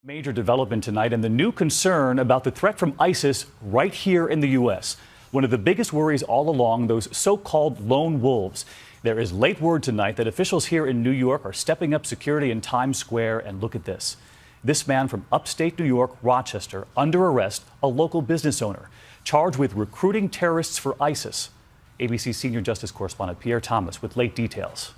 Major development tonight and the new concern about the threat from ISIS right here in the U.S. One of the biggest worries all along, those so-called lone wolves. There is late word tonight that officials here in New York are stepping up security in Times Square. And look at this. This man from upstate New York, Rochester, under arrest, a local business owner, charged with recruiting terrorists for ISIS. ABC senior justice correspondent Pierre Thomas with late details.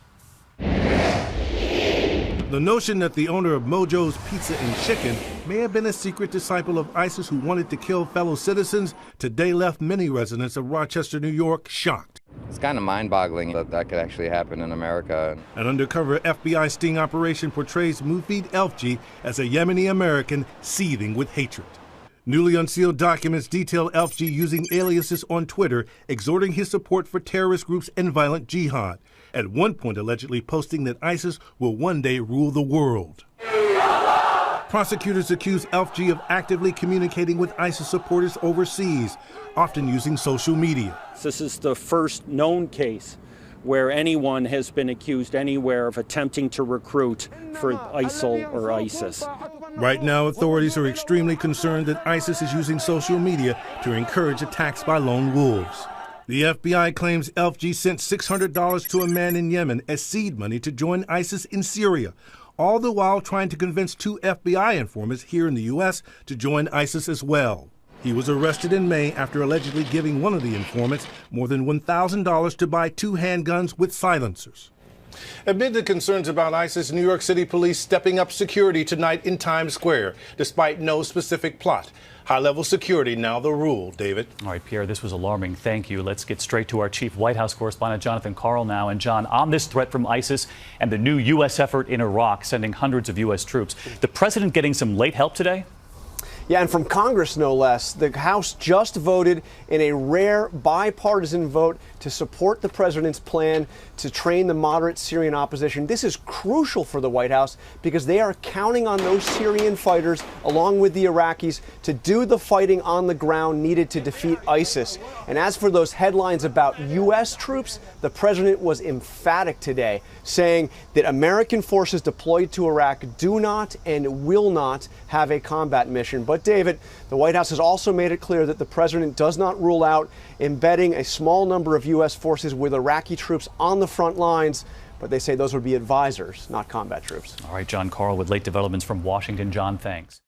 The notion that the owner of Mojo's Pizza and Chicken may have been a secret disciple of ISIS who wanted to kill fellow citizens today left many residents of Rochester, New York, shocked. It's kind of mind-boggling that that could actually happen in America. An undercover FBI sting operation portrays Mufid Elfji as a Yemeni American seething with hatred. Newly unsealed documents detail Elfji using aliases on Twitter, exhorting his support for terrorist groups and violent jihad, at one point allegedly posting that ISIS will one day rule the world. Prosecutors accuse Elfji of actively communicating with ISIS supporters overseas, often using social media. This is the first known case where anyone has been accused anywhere of attempting to recruit for ISIL or ISIS. Right now, authorities are extremely concerned that ISIS is using social media to encourage attacks by lone wolves. The FBI claims Elfji sent $600 to a man in Yemen as seed money to join ISIS in Syria, all the while trying to convince two FBI informants here in the U.S. to join ISIS as well. He was arrested in May after allegedly giving one of the informants more than $1,000 to buy 2 handguns with silencers. Amid the concerns about ISIS, New York City police stepping up security tonight in Times Square, despite no specific plot. High-level security now the rule. David? All right, Pierre, this was alarming. Thank you. Let's get straight to our chief White House correspondent, Jonathan Karl, now. And, John, on this threat from ISIS and the new U.S. effort in Iraq, sending hundreds of U.S. troops, the president getting some late help today? Yeah, and from Congress, no less. The House just voted in a rare bipartisan vote to support the president's plan to train the moderate Syrian opposition. This is crucial for the White House because they are counting on those Syrian fighters, along with the Iraqis, to do the fighting on the ground needed to defeat ISIS. And as for those headlines about U.S. troops, the president was emphatic today, saying that American forces deployed to Iraq do not and will not have a combat mission. But David, the White House has also made it clear that the president does not rule out embedding a small number of U.S. forces with Iraqi troops on the front lines, but they say those would be advisors, not combat troops. All right, John Karl with late developments from Washington. John, thanks.